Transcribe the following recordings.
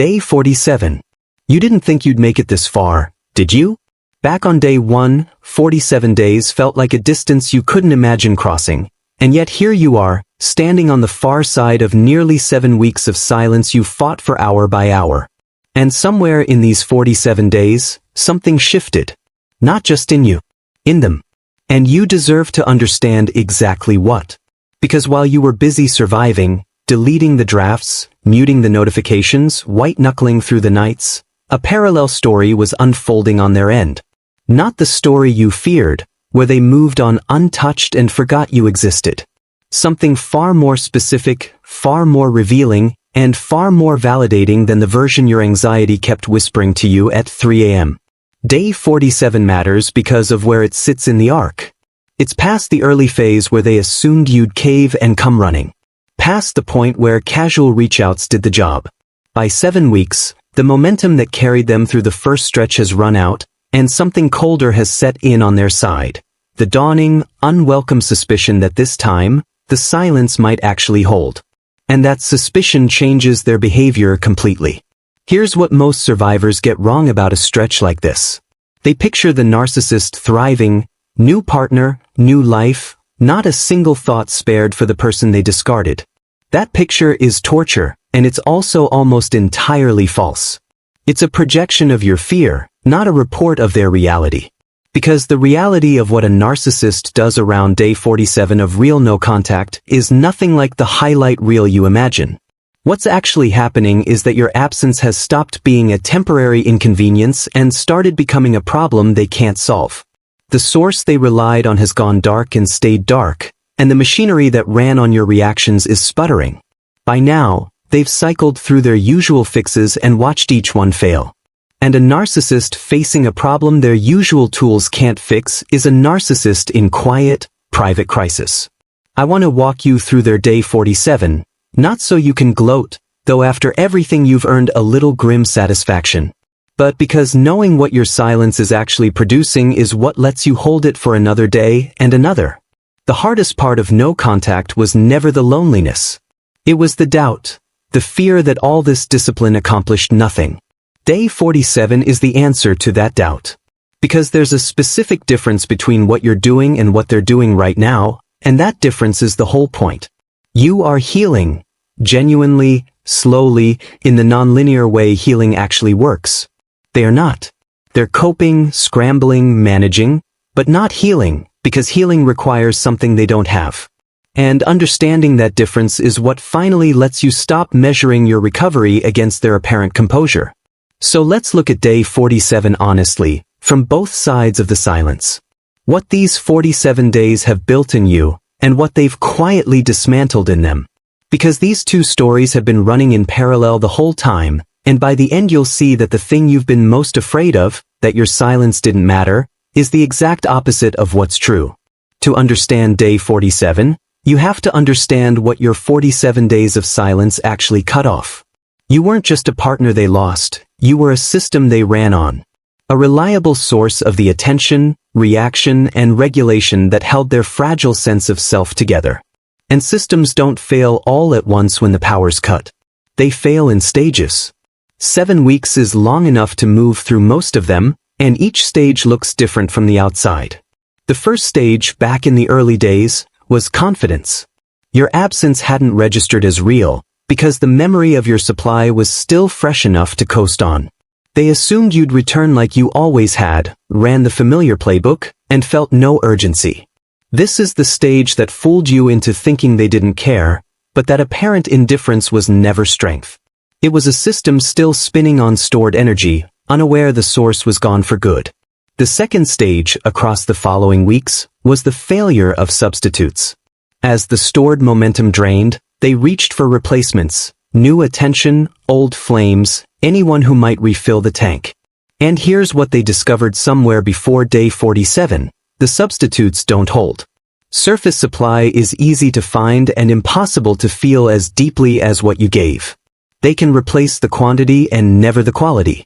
Day 47. You didn't think you'd make it this far, did you? Back on day 1, 47 days felt like a distance you couldn't imagine crossing. And yet here you are, standing on the far side of nearly 7 weeks of silence you fought for hour by hour. And somewhere in these 47 days, something shifted. Not just in you. In them. And you deserve to understand exactly what. Because while you were busy surviving, deleting the drafts, muting the notifications, white-knuckling through the nights, a parallel story was unfolding on their end. Not the story you feared, where they moved on untouched and forgot you existed. Something far more specific, far more revealing, and far more validating than the version your anxiety kept whispering to you at 3 a.m. Day 47 matters because of where it sits in the arc. It's past the early phase where they assumed you'd cave and come running. Past the point where casual reach-outs did the job. By 7 weeks, the momentum that carried them through the first stretch has run out, and something colder has set in on their side. The dawning, unwelcome suspicion that this time, the silence might actually hold. And that suspicion changes their behavior completely. Here's what most survivors get wrong about a stretch like this. They picture the narcissist thriving, new partner, new life, not a single thought spared for the person they discarded. That picture is torture, and it's also almost entirely false. It's a projection of your fear, not a report of their reality. Because the reality of what a narcissist does around day 47 of real no contact is nothing like the highlight reel you imagine. What's actually happening is that your absence has stopped being a temporary inconvenience and started becoming a problem they can't solve. The source they relied on has gone dark and stayed dark, and the machinery that ran on your reactions is sputtering. By now, they've cycled through their usual fixes and watched each one fail. And a narcissist facing a problem their usual tools can't fix is a narcissist in quiet, private crisis. I want to walk you through their day 47, not so you can gloat, though after everything you've earned a little grim satisfaction, but because knowing what your silence is actually producing is what lets you hold it for another day and another. The hardest part of no contact was never the loneliness. It was the doubt, the fear that all this discipline accomplished nothing. Day 47 is the answer to that doubt. Because there's a specific difference between what you're doing and what they're doing right now, and that difference is the whole point. You are healing, genuinely, slowly, in the nonlinear way healing actually works. They are not. They're coping, scrambling, managing, but not healing, because healing requires something they don't have. And understanding that difference is what finally lets you stop measuring your recovery against their apparent composure. So let's look at day 47 honestly, from both sides of the silence. What these 47 days have built in you, and what they've quietly dismantled in them. Because these two stories have been running in parallel the whole time, and by the end you'll see that the thing you've been most afraid of, that your silence didn't matter, is the exact opposite of what's true. To understand day 47, you have to understand what your 47 days of silence actually cut off. You weren't just a partner they lost, you were a system they ran on. A reliable source of the attention, reaction, and regulation that held their fragile sense of self together. And systems don't fail all at once when the power's cut. They fail in stages. 7 weeks is long enough to move through most of them, and each stage looks different from the outside. The first stage, back in the early days, was confidence. Your absence hadn't registered as real, because the memory of your supply was still fresh enough to coast on. They assumed you'd return like you always had, ran the familiar playbook, and felt no urgency. This is the stage that fooled you into thinking they didn't care, but that apparent indifference was never strength. It was a system still spinning on stored energy, unaware the source was gone for good. The second stage, across the following weeks, was the failure of substitutes. As the stored momentum drained, they reached for replacements, new attention, old flames, anyone who might refill the tank. And here's what they discovered somewhere before day 47. The substitutes don't hold. Surface supply is easy to find and impossible to feel as deeply as what you gave. They can replace the quantity and never the quality.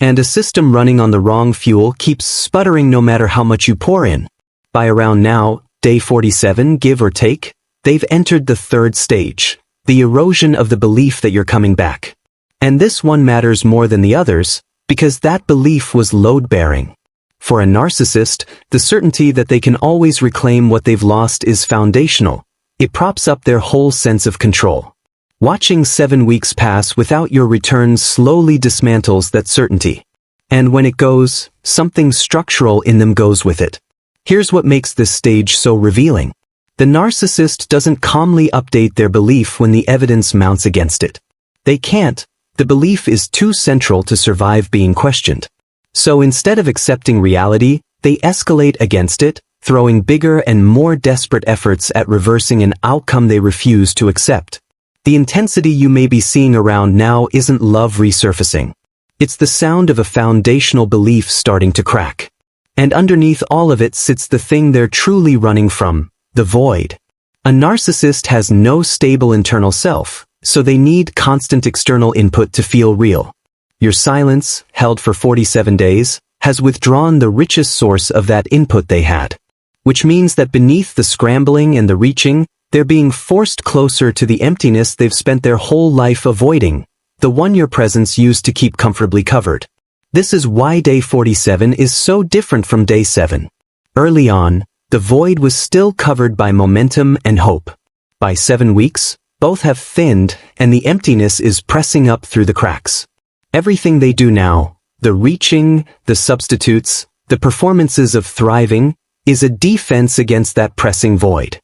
And a system running on the wrong fuel keeps sputtering no matter how much you pour in. By around now, day 47, give or take, they've entered the third stage, the erosion of the belief that you're coming back. And this one matters more than the others, because that belief was load-bearing. For a narcissist, the certainty that they can always reclaim what they've lost is foundational. It props up their whole sense of control. Watching 7 weeks pass without your return slowly dismantles that certainty. And when it goes, something structural in them goes with it. Here's what makes this stage so revealing. The narcissist doesn't calmly update their belief when the evidence mounts against it. They can't. The belief is too central to survive being questioned. So instead of accepting reality, they escalate against it, throwing bigger and more desperate efforts at reversing an outcome they refuse to accept. The intensity you may be seeing around now isn't love resurfacing. It's the sound of a foundational belief starting to crack. And underneath all of it sits the thing they're truly running from, the void. A narcissist has no stable internal self, so they need constant external input to feel real. Your silence, held for 47 days, has withdrawn the richest source of that input they had. Which means that beneath the scrambling and the reaching, they're being forced closer to the emptiness they've spent their whole life avoiding, the one your presence used to keep comfortably covered. This is why day 47 is so different from day 7. Early on, the void was still covered by momentum and hope. By 7 weeks, both have thinned, and the emptiness is pressing up through the cracks. Everything they do now, the reaching, the substitutes, the performances of thriving, is a defense against that pressing void.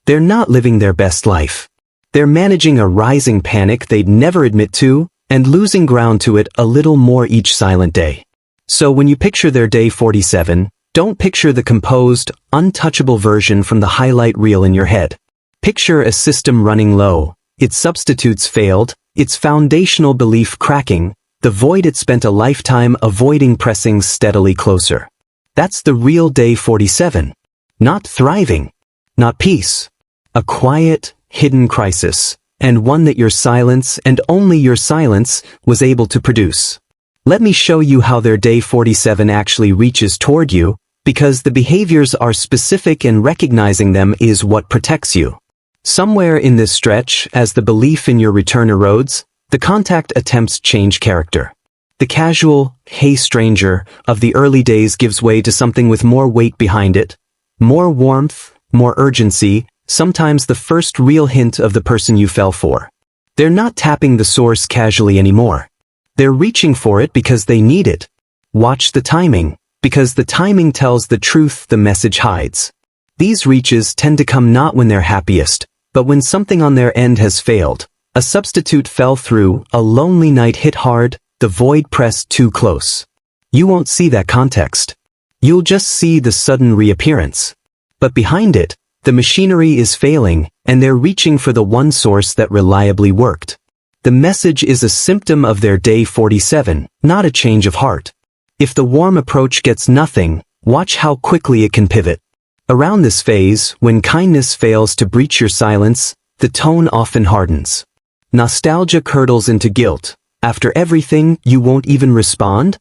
They're not living their best life. They're managing a rising panic they'd never admit to, and losing ground to it a little more each silent day. So when you picture their day 47, don't picture the composed, untouchable version from the highlight reel in your head. Picture a system running low, its substitutes failed, its foundational belief cracking, the void it spent a lifetime avoiding pressing steadily closer. That's the real day 47. Not thriving. Not peace. A quiet, hidden crisis, and one that your silence, and only your silence, was able to produce. Let me show you how their day 47 actually reaches toward you, because the behaviors are specific and recognizing them is what protects you. Somewhere in this stretch, as the belief in your return erodes, the contact attempts change character. The casual, "Hey stranger," of the early days gives way to something with more weight behind it, more warmth, more urgency, sometimes the first real hint of the person you fell for. They're not tapping the source casually anymore. They're reaching for it because they need it. Watch the timing, because the timing tells the truth the message hides. These reaches tend to come not when they're happiest, but when something on their end has failed. A substitute fell through, a lonely night hit hard, the void pressed too close. You won't see that context. You'll just see the sudden reappearance. But behind it, the machinery is failing, and they're reaching for the one source that reliably worked. The message is a symptom of their day 47, not a change of heart. If the warm approach gets nothing, watch how quickly it can pivot. Around this phase, when kindness fails to breach your silence, the tone often hardens. Nostalgia curdles into guilt. After everything, you won't even respond?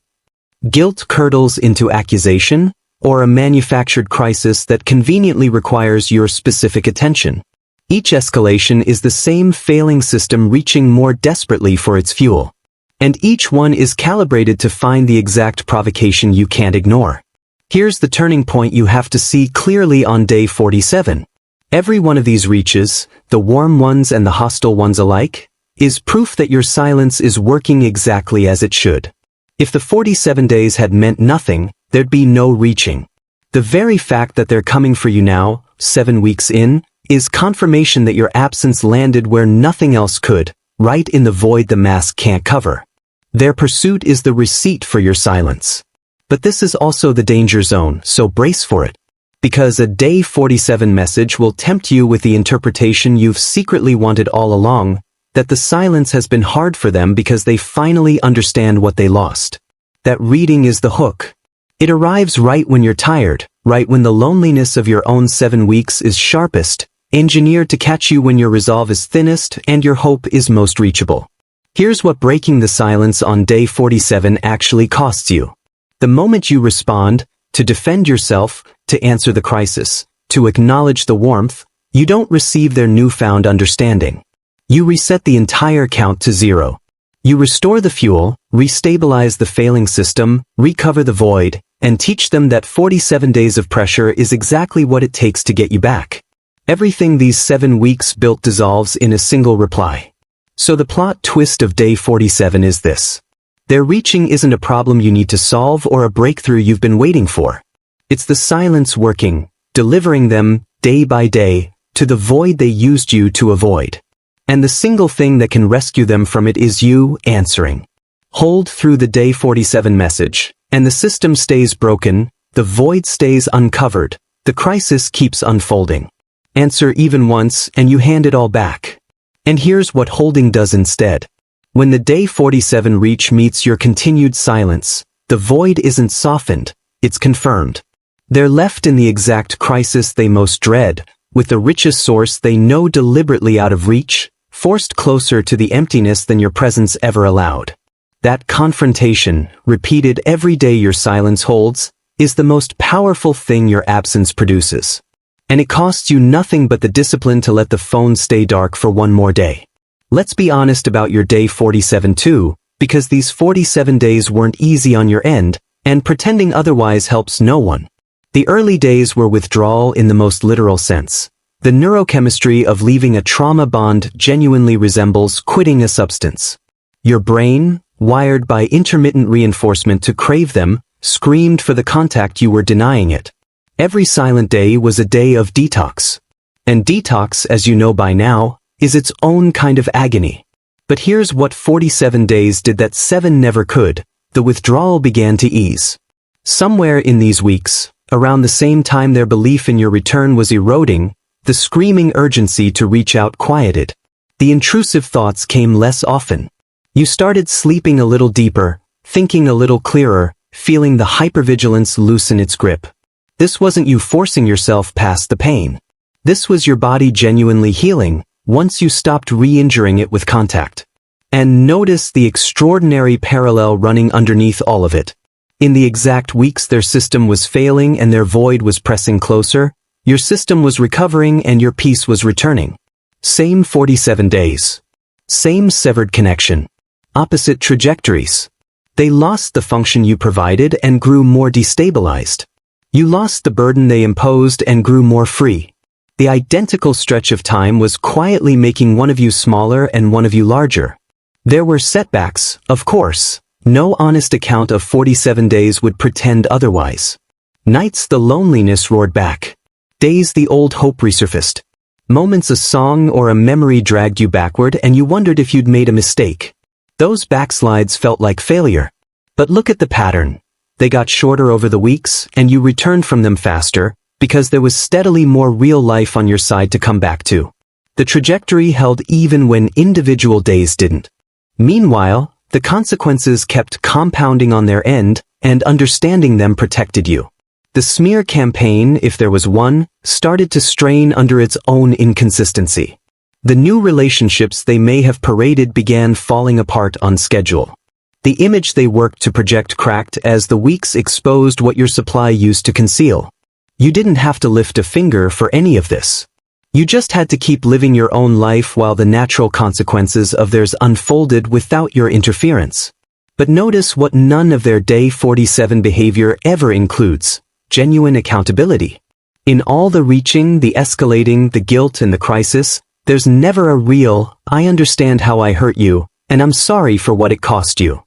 Guilt curdles into accusation, or a manufactured crisis that conveniently requires your specific attention. Each escalation is the same failing system reaching more desperately for its fuel. And each one is calibrated to find the exact provocation you can't ignore. Here's the turning point you have to see clearly on day 47. Every one of these reaches, the warm ones and the hostile ones alike, is proof that your silence is working exactly as it should. If the 47 days had meant nothing, there'd be no reaching. The very fact that they're coming for you now, 7 weeks in, is confirmation that your absence landed where nothing else could, right in the void the mask can't cover. Their pursuit is the receipt for your silence. But this is also the danger zone, so brace for it. Because a day 47 message will tempt you with the interpretation you've secretly wanted all along, that the silence has been hard for them because they finally understand what they lost. That reading is the hook. It arrives right when you're tired, right when the loneliness of your own 7 weeks is sharpest, engineered to catch you when your resolve is thinnest and your hope is most reachable. Here's what breaking the silence on day 47 actually costs you. The moment you respond, to defend yourself, to answer the crisis, to acknowledge the warmth, you don't receive their newfound understanding. You reset the entire count to 0. You restore the fuel, restabilize the failing system, recover the void, and teach them that 47 days of pressure is exactly what it takes to get you back. Everything these 7 weeks built dissolves in a single reply. So the plot twist of day 47 is this. Their reaching isn't a problem you need to solve or a breakthrough you've been waiting for. It's the silence working, delivering them, day by day, to the void they used you to avoid. And the single thing that can rescue them from it is you answering. Hold through the day 47 message, and the system stays broken, the void stays uncovered, the crisis keeps unfolding. Answer even once and you hand it all back. And here's what holding does instead. When the day 47 reach meets your continued silence, the void isn't softened, it's confirmed. They're left in the exact crisis they most dread, with the richest source they know deliberately out of reach, forced closer to the emptiness than your presence ever allowed. That confrontation, repeated every day your silence holds, is the most powerful thing your absence produces. And it costs you nothing but the discipline to let the phone stay dark for one more day. Let's be honest about your day 47 too, because these 47 days weren't easy on your end, and pretending otherwise helps no one. The early days were withdrawal in the most literal sense. The neurochemistry of leaving a trauma bond genuinely resembles quitting a substance. Your brain, wired by intermittent reinforcement to crave them, screamed for the contact you were denying it. Every silent day was a day of detox. And detox, as you know by now, is its own kind of agony. But here's what 47 days did that 7 never could. The withdrawal began to ease. Somewhere in these weeks, around the same time their belief in your return was eroding, the screaming urgency to reach out quieted. The intrusive thoughts came less often. You started sleeping a little deeper, thinking a little clearer, feeling the hypervigilance loosen its grip. This wasn't you forcing yourself past the pain. This was your body genuinely healing, once you stopped re-injuring it with contact. And notice the extraordinary parallel running underneath all of it. In the exact weeks their system was failing and their void was pressing closer, your system was recovering and your peace was returning. Same 47 days. Same severed connection. Opposite trajectories. They lost the function you provided and grew more destabilized. You lost the burden they imposed and grew more free. The identical stretch of time was quietly making one of you smaller and one of you larger. There were setbacks, of course. No honest account of 47 days would pretend otherwise. Nights the loneliness roared back. Days the old hope resurfaced. Moments a song or a memory dragged you backward and you wondered if you'd made a mistake. Those backslides felt like failure. But look at the pattern. They got shorter over the weeks and you returned from them faster, because there was steadily more real life on your side to come back to. The trajectory held even when individual days didn't. Meanwhile, the consequences kept compounding on their end, and understanding them protected you. The smear campaign, if there was one, started to strain under its own inconsistency. The new relationships they may have paraded began falling apart on schedule. The image they worked to project cracked as the weeks exposed what your supply used to conceal. You didn't have to lift a finger for any of this. You just had to keep living your own life while the natural consequences of theirs unfolded without your interference. But notice what none of their day 47 behavior ever includes: genuine accountability. In all the reaching, the escalating, the guilt, and the crisis, there's never a real, "I understand how I hurt you, and I'm sorry for what it cost you."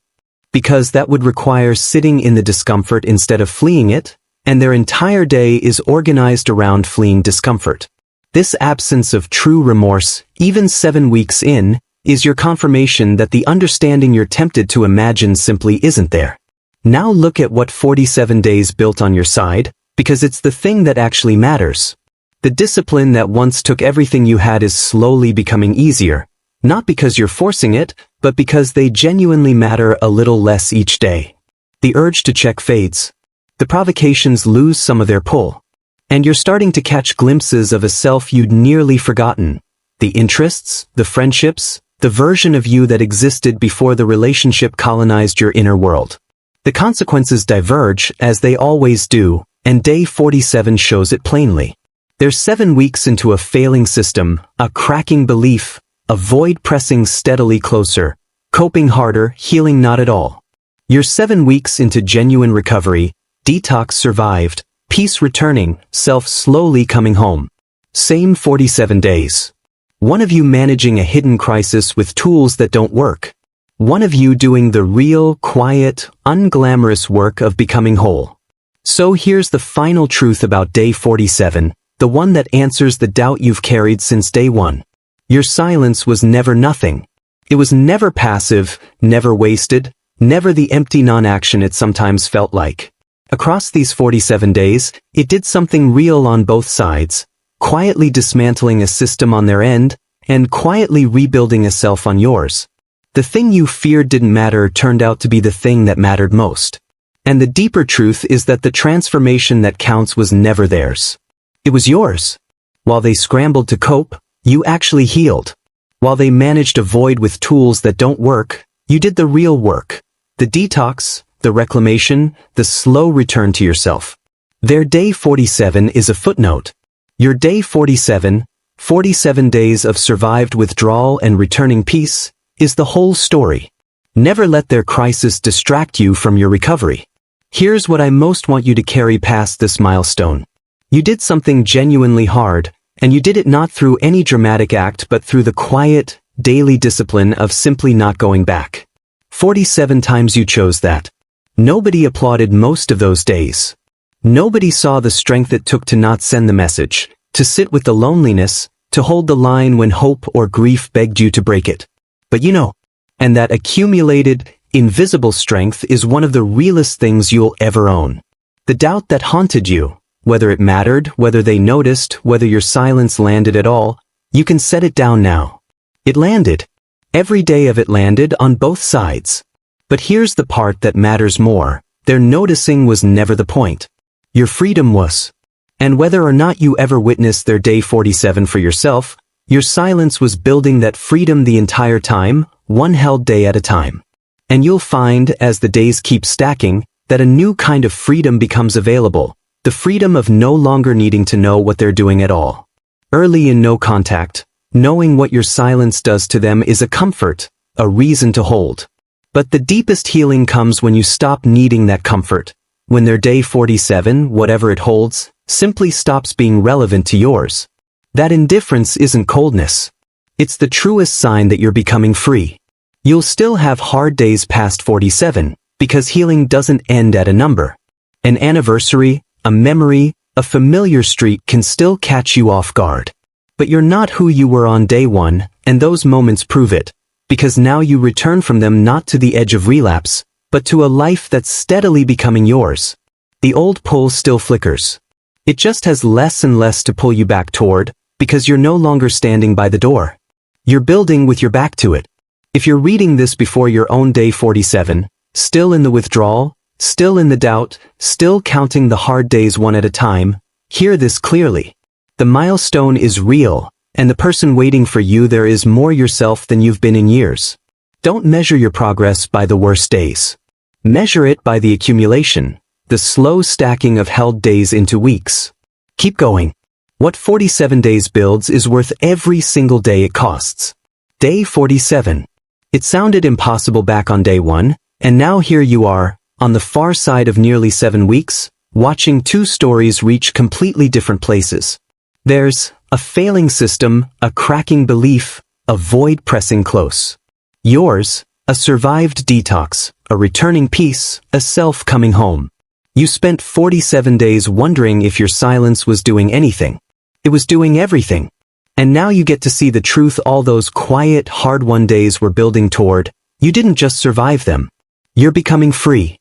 Because that would require sitting in the discomfort instead of fleeing it, and their entire day is organized around fleeing discomfort. This absence of true remorse, even 7 weeks in, is your confirmation that the understanding you're tempted to imagine simply isn't there. Now look at what 47 days built on your side, because it's the thing that actually matters. The discipline that once took everything you had is slowly becoming easier, not because you're forcing it, but because they genuinely matter a little less each day. The urge to check fades. The provocations lose some of their pull. And you're starting to catch glimpses of a self you'd nearly forgotten. The interests, the friendships, the version of you that existed before the relationship colonized your inner world. The consequences diverge, as they always do, and day 47 shows it plainly. They're 7 weeks into a failing system, a cracking belief, a void pressing steadily closer, Coping harder, healing not at all. You're 7 weeks into genuine recovery, detox survived, peace returning, self slowly coming home. Same 47 days. One of you managing a hidden crisis with tools that don't work. One of you doing the real, quiet, unglamorous work of becoming whole. So here's the final truth about day 47, the one that answers the doubt you've carried since day 1. Your silence was never nothing. It was never passive, never wasted, never the empty non-action it sometimes felt like. Across these 47 days, it did something real on both sides, quietly dismantling a system on their end, and quietly rebuilding a self on yours. The thing you feared didn't matter turned out to be the thing that mattered most. And the deeper truth is that the transformation that counts was never theirs. It was yours. While they scrambled to cope, you actually healed. While they managed a void with tools that don't work, you did the real work. The detox, the reclamation, the slow return to yourself. Their day 47 is a footnote. Your day 47, 47 days of survived withdrawal and returning peace, is the whole story. Never let their crisis distract you from your recovery. Here's what I most want you to carry past this milestone. You did something genuinely hard, and you did it not through any dramatic act but through the quiet, daily discipline of simply not going back. 47 times you chose that. Nobody applauded most of those days. Nobody saw the strength it took to not send the message, to sit with the loneliness, to hold the line when hope or grief begged you to break it. But you know, and that accumulated, invisible strength is one of the realest things you'll ever own. The doubt that haunted you, whether it mattered, whether they noticed, whether your silence landed at all, you can set it down now. It landed. Every day of it landed on both sides. But here's the part that matters more. Their noticing was never the point. Your freedom was. And whether or not you ever witnessed their day 47 for yourself, your silence was building that freedom the entire time, one held day at a time. And you'll find, as the days keep stacking, that a new kind of freedom becomes available. The freedom of no longer needing to know what they're doing at all. Early in no contact, knowing what your silence does to them is a comfort, a reason to hold. But the deepest healing comes when you stop needing that comfort. When their day 47, whatever it holds, simply stops being relevant to yours. That indifference isn't coldness. It's the truest sign that you're becoming free. You'll still have hard days past 47, because healing doesn't end at a number. An anniversary, a memory, a familiar street can still catch you off guard. But you're not who you were on day 1, and those moments prove it, because now you return from them not to the edge of relapse, but to a life that's steadily becoming yours. The old pull still flickers. It just has less and less to pull you back toward, because you're no longer standing by the door. You're building with your back to it. If you're reading this before your own day 47, still in the withdrawal, still in the doubt, still counting the hard days one at a time, hear this clearly. The milestone is real, and the person waiting for you there is more yourself than you've been in years. Don't measure your progress by the worst days. Measure it by the accumulation, the slow stacking of held days into weeks. Keep going. What 47 days builds is worth every single day it costs. Day 47. It sounded impossible back on day 1, and now here you are, on the far side of nearly 7 weeks, watching 2 stories reach completely different places. There's a failing system, a cracking belief, a void pressing close. Yours, a survived detox, a returning peace, a self coming home. You spent 47 days wondering if your silence was doing anything. It was doing everything. And now you get to see the truth all those quiet, hard-won days were building toward. You didn't just survive them. You're becoming free.